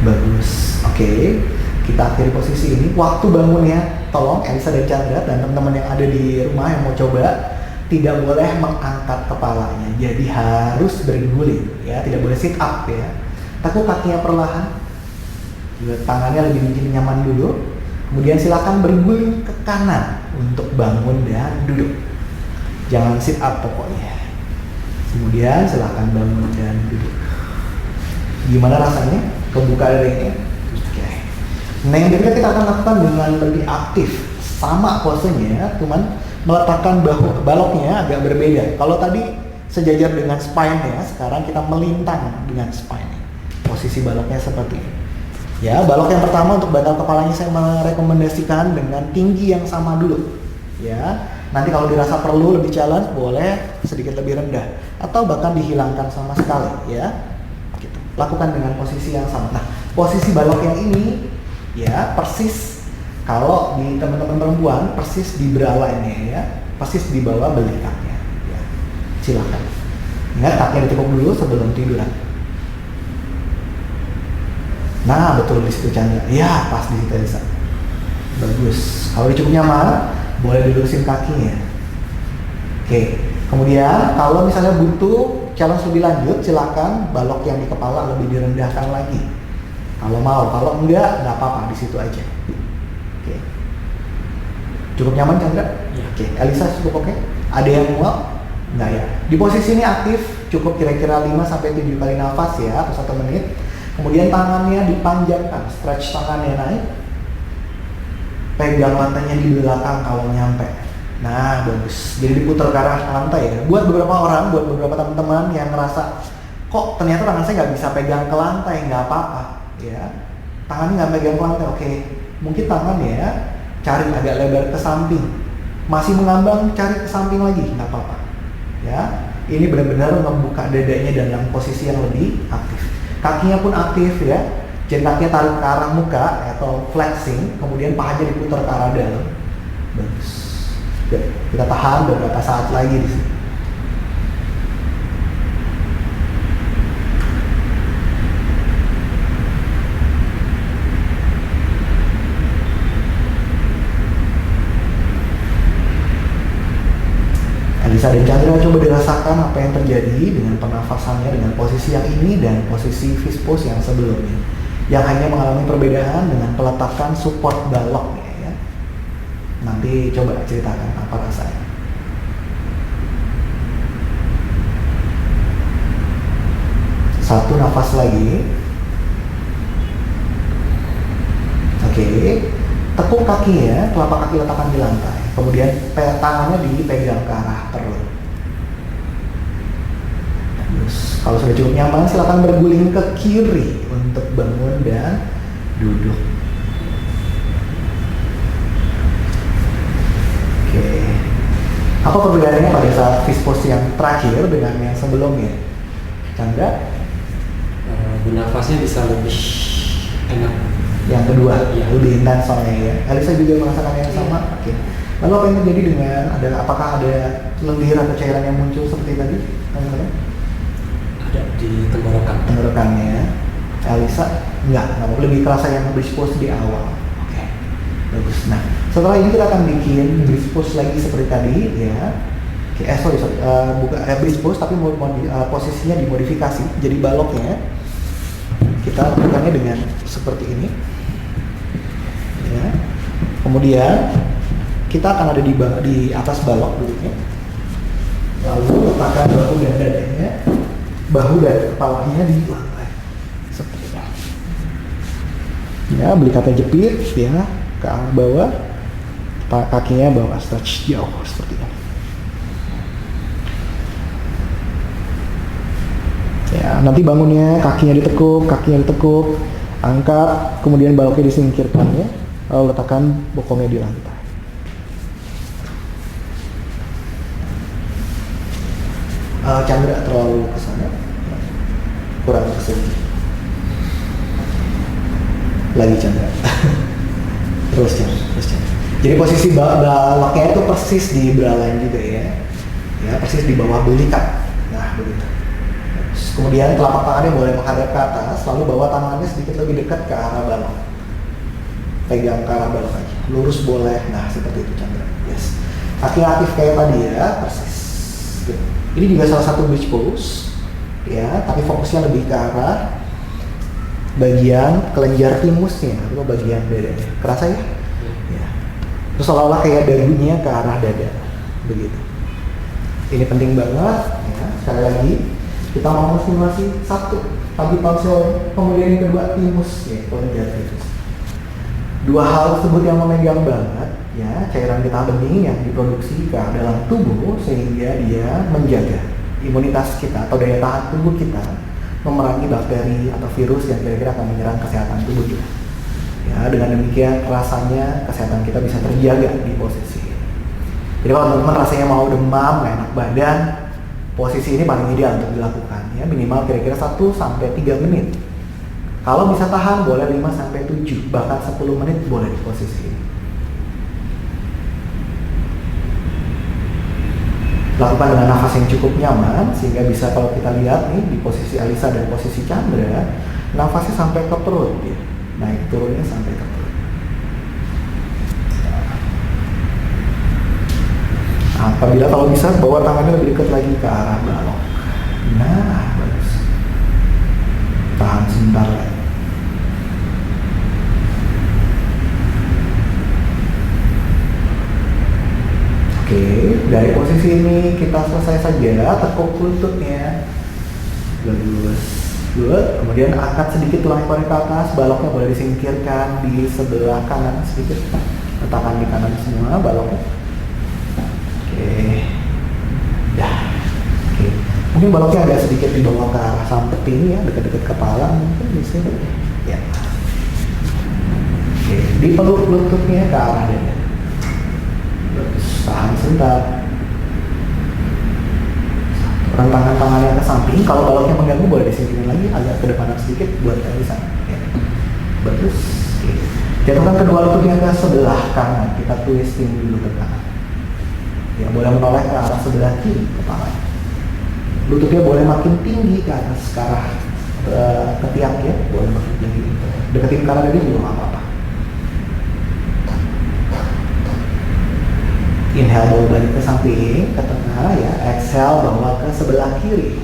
Bagus. Oke. Kita akhiri posisi ini. Waktu bangunnya, tolong Elisa dan Chandra dan teman-teman yang ada di rumah yang mau coba tidak boleh mengangkat kepalanya. Jadi harus berguling ya, tidak boleh sit up ya. Tekuk kakinya perlahan. Tangannya lebih mungkin nyaman dulu. Kemudian silakan berguling ke kanan untuk bangun dan duduk. Jangan sit up pokoknya. Kemudian silakan bangun dan duduk. Gimana rasanya? Kebuka dadanya. Oke. Nah, yang berikutnya kita akan lakukan dengan lebih aktif. Sama posenya, cuman meletakkan baloknya agak berbeda. Kalau tadi sejajar dengan spine-nya, sekarang kita melintang dengan spine. Posisi baloknya seperti ini. Ya, balok yang pertama untuk bantal kepalanya saya merekomendasikan dengan tinggi yang sama dulu. Ya, nanti kalau dirasa perlu lebih challenge, boleh sedikit lebih rendah atau bahkan dihilangkan sama sekali. Ya, gitu. Lakukan dengan posisi yang sama. Nah, posisi balok yang ini, ya persis kalau di teman-teman perempuan persis di beralainya ya, persis di bawah belikaknya. Ya, silakan. Ingat kakinya ditekuk dulu sebelum tiduran. Nah, betul di situ Chandra. Ya, pas di situ Elisa. Bagus. Kalau cukup nyaman, boleh dilurusin kakinya. Oke. Kemudian, kalau misalnya butuh challenge lebih lanjut, silakan balok yang di kepala lebih direndahkan lagi. Kalau mau, kalau enggak apa-apa di situ aja. Oke. Cukup nyaman Chandra? Ya. Oke. Elisa cukup oke? Ada yang mau? Enggak ya. Di posisi ini aktif, cukup kira-kira 5-7 kali nafas ya, atau 1 menit. Kemudian tangannya dipanjangkan, stretch tangannya naik. Pegang lantainya di belakang kalau nyampe. Nah, bagus. Jadi diputar ke arah lantai ya. Buat beberapa orang, buat beberapa teman-teman yang ngerasa, kok ternyata tangan saya nggak bisa pegang ke lantai, nggak apa-apa. Ya, tangannya nggak pegang ke lantai, oke. Mungkin tangannya ya, cari agak lebar ke samping. Masih mengambang, cari ke samping lagi, nggak apa-apa. Ya, ini benar-benar membuka dadanya dalam posisi yang lebih aktif. Kakinya pun aktif ya, jadi kakinya tarik ke arah muka atau flexing, kemudian pahanya diputar ke arah dalam. Bagus. Oke, kita tahan beberapa saat lagi di sini. Elisa dan Chandra coba dirasakan apa yang terjadi dengan pernafasannya dengan posisi yang ini dan posisi fish pose yang sebelumnya, yang hanya mengalami perbedaan dengan peletakan support baloknya ya. Nanti coba ceritakan apa rasanya. Satu nafas lagi. Oke. Tekuk kakinya, telapak kaki letakkan di lantai. Kemudian tangannya dipegang ke arah perut. Terus, kalau sudah cukup nyaman, silakan berguling ke kiri untuk bangun dan duduk. Oke. Apa perbedaannya pada saat fish pose yang terakhir dengan yang sebelumnya? Chandra? Bernafasnya bisa lebih enak. Yang kedua, ya, lebih intens soalnya ya. Elisa juga merasakan yang sama. Oke. Lalu apa yang terjadi dengan apakah ada lendir atau cairan yang muncul seperti tadi, teman-teman? Ada di tenggorokan. Tenggorokannya. Elisa enggak lebih kerasa yang bridge pose di awal. Oke. Bagus. Nah, setelah ini kita akan bikin bridge pose lagi seperti tadi ya. Oke, bukan bridge pose tapi posisinya dimodifikasi. Jadi baloknya kita lakukannya dengan seperti ini. Ya. Kemudian kita akan ada di atas balok duduknya. Lalu letakkan bahu dan dadanya, bahu dan kepalanya di lantai. Seperti ini. Ya, belikatnya jepit ya ke arah bawah. Kakinya bawah stretch jauh seperti ini. Ya, nanti bangunnya kakinya ditekuk, angkat, kemudian baloknya disingkirkan ya, lalu letakkan bokongnya di lantai. Chandra terlalu ke sana, kurang ke sini. Lagi Chandra. Terus Chandra, terus Chandra. Jadi posisi baloknya itu persis di belahan juga ya. Ya, persis di bawah belikat. Nah, begitu. Terus kemudian telapak tangannya boleh menghadap ke atas, lalu bawa tangannya sedikit lebih dekat ke arah balok. Pegang ke arah balok aja. Lurus boleh. Nah, seperti itu Chandra. Yes. Kaki aktif kayak tadi ya, persis. Gitu. Ini juga salah satu bridge pose. Ya, tapi fokusnya lebih ke arah bagian kelenjar timusnya atau bagian dadanya. Kerasa ya? Ya. Terus seolah-olah kayak dagunya ke arah dada. Begitu. Ini penting banget ya. Sekali lagi kita mau stimulasi satu tadi tonsil, kemudian yang kedua timus ya, kelenjar timus. Dua hal tersebut yang memegang banget ya cairan getah bening yang diproduksi ke dalam tubuh sehingga dia menjaga imunitas kita atau daya tahan tubuh kita memerangi bakteri atau virus yang kira-kira akan menyerang kesehatan tubuh kita. Ya, dengan demikian rasanya kesehatan kita bisa terjaga di posisi ini. Jadi kalau teman-teman rasanya mau demam, gak enak badan, posisi ini paling ideal untuk dilakukan ya, minimal kira-kira 1 sampai 3 menit. Kalau bisa tahan boleh 5 sampai 7, bahkan 10 menit boleh di posisi ini. Lakukan dengan nafas yang cukup nyaman sehingga bisa kalau kita lihat nih di posisi Alisa dan posisi Chandra, nafasnya sampai ke perut ya. Naik turunnya sampai ke perut. Apabila kalau bisa bawa tangannya lebih dekat lagi ke arah balok. Nah, bagus. Tahan sebentar lagi. Oke, dari posisi ini kita selesai saja, tekuk lututnya. Bagus. Good. Kemudian angkat sedikit tulang ekor ke atas, baloknya boleh disingkirkan di sebelah kanan sedikit. Letakkan di kanan semua baloknya. Oke. Dah. Oke. Mungkin baloknya agak sedikit dibawa ke arah samping ini ya, dekat-dekat kepala mungkin di sini. Ya. Oke, dipeluk lututnya ke arah dada. Tahan sebentar. Rentangkan tangannya ke samping. Kalau baloknya mengganggu boleh disingkirin lagi agak ke depan sedikit buat bisa. Ya. Bagus. Oke. Jatuhkan kedua lututnya ke sebelah kanan. Kita twisting dulu ke kanan. Ya, boleh menoleh ke arah sebelah kiri kepala. Lututnya boleh makin tinggi ke atas ke arah ketiak ya, boleh makin tinggi. Deketin kanan dada juga nggak apa-apa. Inhale bawa balik ke samping, ke tengah ya. Exhale bawa ke sebelah kiri.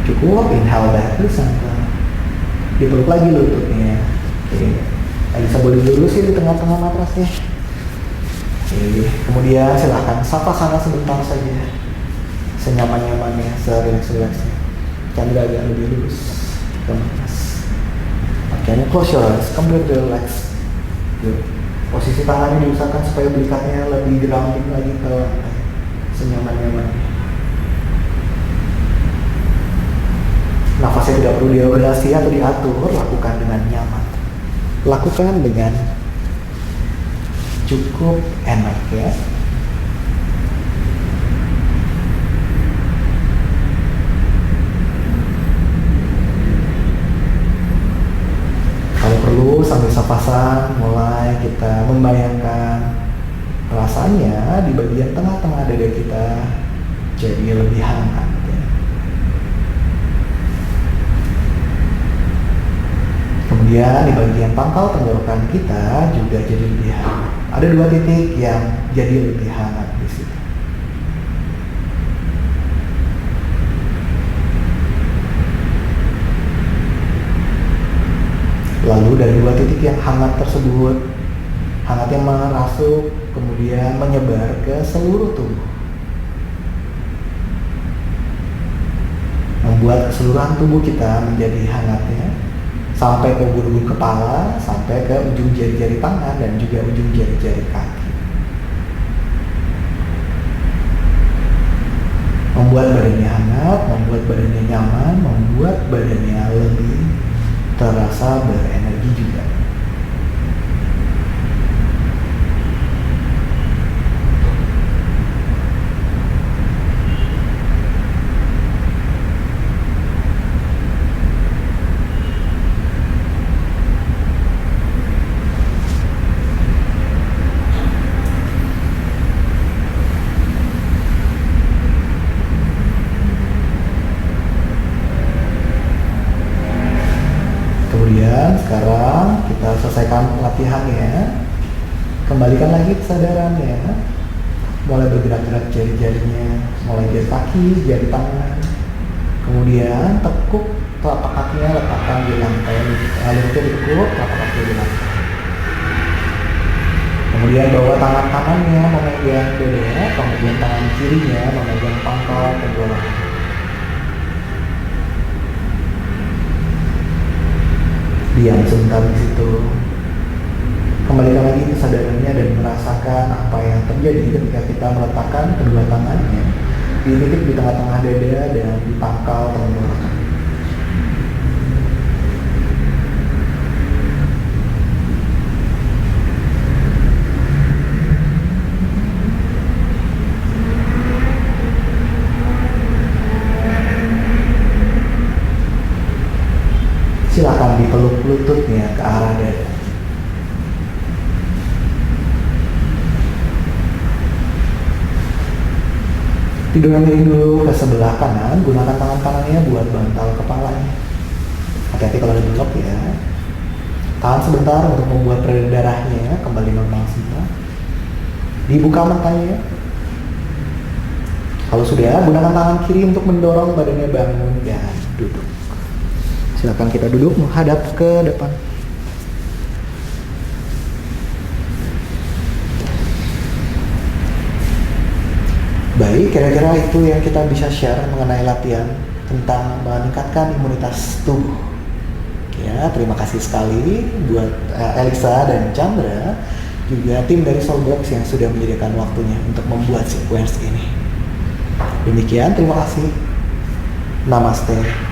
Cukup, inhale back ke center. Dipeluk lagi lututnya. Oke. Bisa boleh lurusin di tengah-tengah matrasnya. Oke. Kemudian silahkan sapa sana sebentar saja. Senyaman-nyamannya, serileks-rileksnya. Chandra agak lebih lurus ke matras. Can you close your eyes, completely relax. Good. Posisi tangannya diusahakan supaya belikatnya lebih grounding lagi ke lantai. Senyaman-nyamannya. Nafasnya tidak perlu diregulasi atau diatur, lakukan dengan nyaman. Lakukan dengan cukup enak ya. Kalau perlu sambil sapasan mulai kita membayangkan rasanya di bagian tengah-tengah dada kita jadi lebih hangat ya. Kemudian di bagian pangkal tenggorokan kita juga jadi lebih hangat. Ada 2 titik yang jadi lebih hangat di situ. Lalu dari 2 titik yang hangat tersebut, hangatnya merasuk, kemudian menyebar ke seluruh tubuh. Membuat keseluruhan tubuh kita menjadi hangatnya, sampai ke ubun-ubun kepala, sampai ke ujung jari-jari tangan, dan juga ujung jari-jari kaki. Membuat badannya hangat, membuat badannya nyaman, membuat badannya lebih terasa berenergi juga. Kemudian sekarang kita selesaikan latihannya. Kembalikan lagi kesadarannya. Mulai bergerak-gerak jari-jarinya, mulai jari kaki, jari tangan. Kemudian tekuk telapak kakinya, letakkan di lantai. Lalu itu ditekuk, telapak kaki di lantai. Kemudian bawa tangan kanannya memegang dada, kemudian tangan kirinya memegang pangkal kedua lengan. Diam sebentar di situ. Kembalikan lagi kesadarannya dan merasakan apa yang terjadi ketika kita meletakkan kedua tangannya di titik di tengah-tengah dada dan di pangkal tenggorokan. Silakan dipeluk lututnya ke arah dada. Tidurkan miring dulu ke sebelah kanan, gunakan tangan kanannya buat bantal kepalanya. Hati-hati kalau ada belok ya. Tahan sebentar untuk membuat peredaran darahnya kembali normal semua. Dibuka matanya. Kalau sudah, gunakan tangan kiri untuk mendorong badannya bangun dan duduk. Silakan kita duduk menghadap ke depan. Baik, kira-kira itu yang kita bisa share mengenai latihan tentang meningkatkan imunitas tubuh. Ya, terima kasih sekali buat Elisa dan Chandra, juga tim dari Soulbox yang sudah menyediakan waktunya untuk membuat sequence ini. Demikian, terima kasih. Namaste.